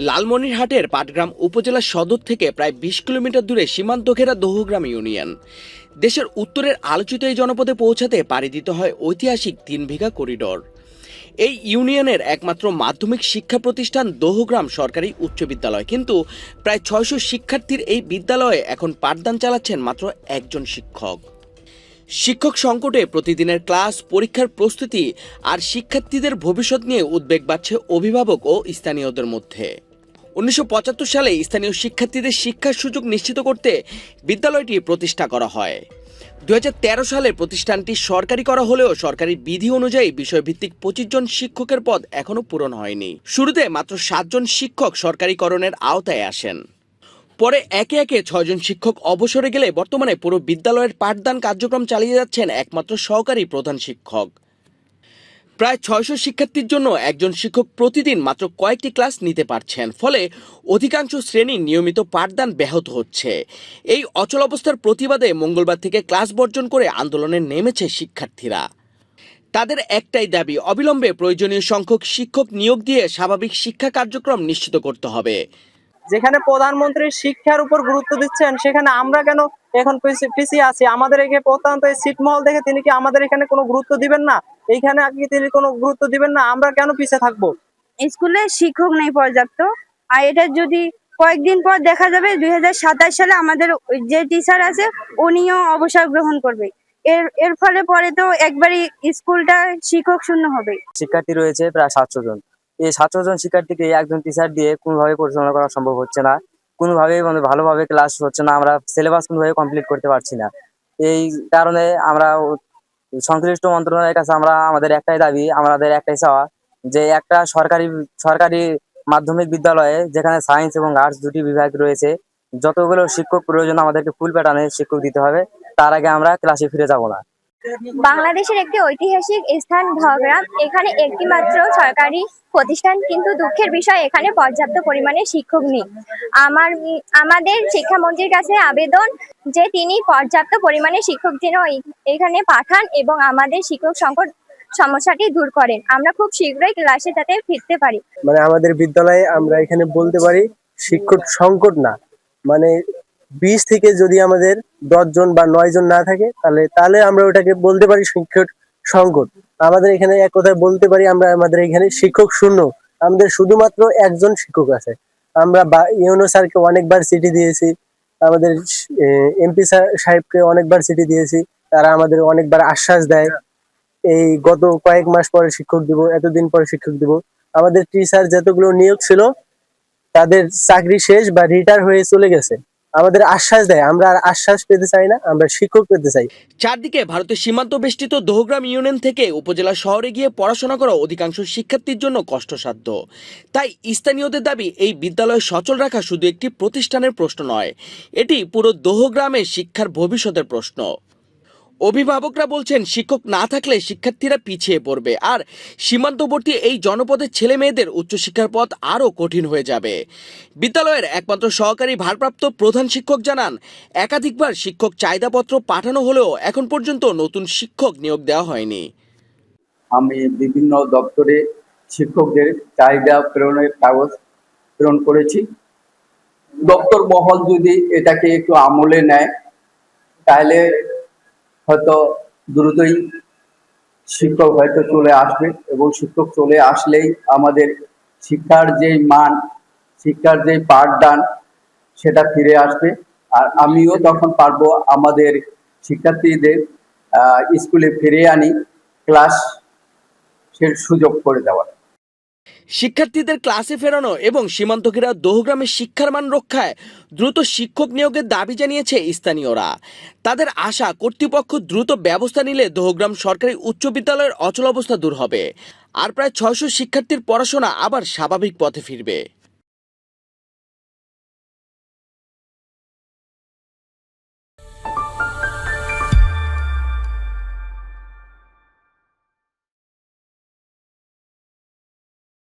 লালমনিরহাটের পাটগ্রাম উপজেলা সদর থেকে প্রায় ২০ কিলোমিটার দূরে সীমান্ত ঘেরা দোহগ্রাম ইউনিয়ন। দেশের উত্তরের আলোচিত এই জনপদে পৌঁছাতে পাড়ি দিতে হয় ঐতিহাসিক ৩ বিঘা করিডোর। এই ইউনিয়নের একমাত্র মাধ্যমিক শিক্ষা প্রতিষ্ঠান দোহগ্রাম সরকারি উচ্চ বিদ্যালয়, কিন্তু প্রায় ৬০০ শিক্ষার্থীর এই বিদ্যালয়ে এখন পাঠদান চালাচ্ছেন মাত্র একজন শিক্ষক। শিক্ষক সংকটে প্রতিদিনের ক্লাস, পরীক্ষার প্রস্তুতি আর শিক্ষার্থীদের ভবিষ্যৎ নিয়ে উদ্বেগ বাড়ছে অভিভাবক ও স্থানীয়দের মধ্যে। ১৯৭৫ সালে স্থানীয় শিক্ষার্থীদের শিক্ষার সুযোগ নিশ্চিত করতে বিদ্যালয়টি প্রতিষ্ঠা করা হয়। ২০১৩ সালে প্রতিষ্ঠানটি সরকারি করা হলেও সরকারি বিধি অনুযায়ী বিষয়ভিত্তিক ২৫ জন শিক্ষকের পদ এখনো পূরণ হয়নি। শুরুতে মাত্র ৭ জন শিক্ষক সরকারিকরণের আওতায় আসেন। পরে একে একে ৬ জন শিক্ষক অবসরে গেলে বর্তমানে পুরো বিদ্যালয়ের পাঠদান কার্যক্রম চালিয়ে যাচ্ছেন একমাত্র সহকারী প্রধান শিক্ষক। প্রায় ৬০০ শিক্ষার্থীর জন্য একজন শিক্ষক প্রতিদিন মাত্র কয়েকটি ক্লাস নিতে পারছেন, ফলে অধিকাংশ শ্রেণী নিয়মিত পাঠদান ব্যাহত হচ্ছে। এই অচল অবস্থার প্রতিবাদে মঙ্গলবার থেকে ক্লাস বর্জন করে আন্দোলনে নেমেছে শিক্ষার্থীরা। তাদের একটাই দাবি, অবিলম্বে প্রয়োজনীয় সংখ্যক শিক্ষক নিয়োগ দিয়ে স্বাভাবিক শিক্ষা কার্যক্রম নিশ্চিত করতে হবে। যেখানে প্রধানমন্ত্রী শিক্ষার উপর গুরুত্ব দিচ্ছেন, সেখানে আমরা কেন এখন পিছিয়ে আছি? আমাদের এখানে প্রধানত ছিটমহল দেখে তিনি কি আমাদের এখানে কোনো গুরুত্ব দিবেন না? এইখানে আগে তিনি কোনো গুরুত্ব দিবেন না? আমরা কেন পিছিয়ে থাকবো? স্কুলে শিক্ষক নেই পর্যাপ্ত। আর এটা যদি কয়েকদিন পর দেখা যাবে ২০২৭ সালে আমাদের যে টিচার আছে উনিও অবসর গ্রহণ করবে। এর ফলে পরে তো একবারই স্কুলটা শিক্ষক শূন্য হবে। শিক্ষার্থী রয়েছে প্রায় ৭০০ জন। এই ৭০০ জন শিক্ষার্থীকে একজন টিচার দিয়ে কোনোভাবে পরিচালনা করা সম্ভব হচ্ছে না, কোনোভাবেই ভালোভাবে ক্লাস হচ্ছে না, আমরা সিলেবাস কোনোভাবে কমপ্লিট করতে পারছি না। এই কারণে আমরা সংশ্লিষ্ট মন্ত্রণালয়ের কাছে আমাদের একটাই দাবি, আমাদের একটাই চাওয়া, যে একটা সরকারি মাধ্যমিক বিদ্যালয়ে যেখানে সায়েন্স এবং আর্টস দুটি বিভাগ রয়েছে, যতগুলো শিক্ষক প্রয়োজন আমাদেরকে ফুল প্যাটার্নের শিক্ষক দিতে হবে। তার আগে আমরা ক্লাসে ফিরে যাব না। বাংলাদেশের একটি ঐতিহাসিক স্থান দোহগ্রাম, এখানে একটি মাত্র সরকারি প্রতিষ্ঠান, কিন্তু দুঃখের বিষয় এখানে পর্যাপ্ত পরিমাণে শিক্ষক নেই। আমাদের শিক্ষামন্ত্রীর কাছে আবেদন যে তিনি পর্যাপ্ত পরিমাণে শিক্ষক যেন এখানে পাঠান এবং আমাদের শিক্ষক সংকট সমস্যাটি দূর করেন। আমরা খুব শীঘ্রই ক্লাসে যাতে ফিরতে পারি। আমাদের বিদ্যালয়ে আমরা এখানে বলতে পারি শিক্ষক সংকট না, 20 থেকে যদি আমাদের 10 জন বা 9 জন না থাকে তাহলে আমরা ওটাকে বলতে পারি শিক্ষক সংকট। আমাদের এখানে এক কথায় বলতে পারি আমাদের এখানে শিক্ষক শূন্য। আমাদের শুধুমাত্র একজন শিক্ষক আছে। আমরা ইউনো স্যারকে অনেকবার চিঠি দিয়েছি, আমাদের এমপি সাহেবকে অনেকবার চিঠি দিয়েছি, তারা আমাদের অনেকবার আশ্বাস দেয় এই গত কয়েক মাস পরে শিক্ষক দিব, এতদিন পরে শিক্ষক দিব। আমাদের টিচার যতগুলো নিয়োগ ছিল তাদের চাকরি শেষ বা রিটায়ার হয়ে চলে গেছে। আমাদের আশ্বাস দেয়, আমরা আর আশ্বাস পেতে চাই না, আমরা শিক্ষক পেতে চাই। চারদিকে ভারতের সীমান্ত বেষ্টিত দোহগ্রাম ইউনিয়ন থেকে উপজেলা শহরে গিয়ে পড়াশোনা করা অধিকাংশ শিক্ষার্থীর জন্য কষ্টসাধ্য। তাই স্থানীয়দের দাবি, এই বিদ্যালয় সচল রাখা শুধু একটি প্রতিষ্ঠানের প্রশ্ন নয়, এটি পুরো দোহগ্রামের শিক্ষার ভবিষ্যতের প্রশ্ন। অভিভাবকরা বলছেন, শিক্ষক না থাকলে শিক্ষার্থীরা পিছিয়ে পড়বে, আর সীমান্তবর্তী এই জনপদের ছেলে মেয়েদের উচ্চশিক্ষার পথ আরও কঠিন হয়ে যাবে। বিদ্যালয়ের একমাত্র সহকারী ভারপ্রাপ্ত প্রধান শিক্ষক জানান, একাধিকবার শিক্ষক চাহিদাপত্র পাঠানো হলেও এখন পর্যন্ত নতুন শিক্ষক নিয়োগ দেওয়া হয়নি। আমি বিভিন্ন দপ্তরে শিক্ষকদের চাহিদা প্রেরণের কাগজ প্রেরণ করেছি। দপ্তর মহল যদি এটাকে একটু আমলে নেয় তাহলে হয়তো দ্রুতই শিক্ষক হয়তো চলে আসবে, এবং শিক্ষক চলে আসলেই আমাদের শিক্ষার যেই মান, শিক্ষার যেই পাঠদান সেটা ফিরে আসবে। আর আমিও তখন পারবো আমাদের শিক্ষার্থীদের স্কুলে ফিরে আনি ক্লাসের সুযোগ করে দেওয়ার। শিক্ষার্থীদের ক্লাসে ফেরানো এবং সীমান্ত ঘেরা দোহগ্রামের শিক্ষার মান রক্ষায় দ্রুত শিক্ষক নিয়োগের দাবি জানিয়েছে স্থানীয়রা। তাদের আশা, কর্তৃপক্ষ দ্রুত ব্যবস্থা নিলে দোহগ্রাম সরকারি উচ্চ বিদ্যালয়ের অচল অবস্থা দূর হবে আর প্রায় ৬০০ শিক্ষার্থীর পড়াশোনা আবার স্বাভাবিক পথে ফিরবে।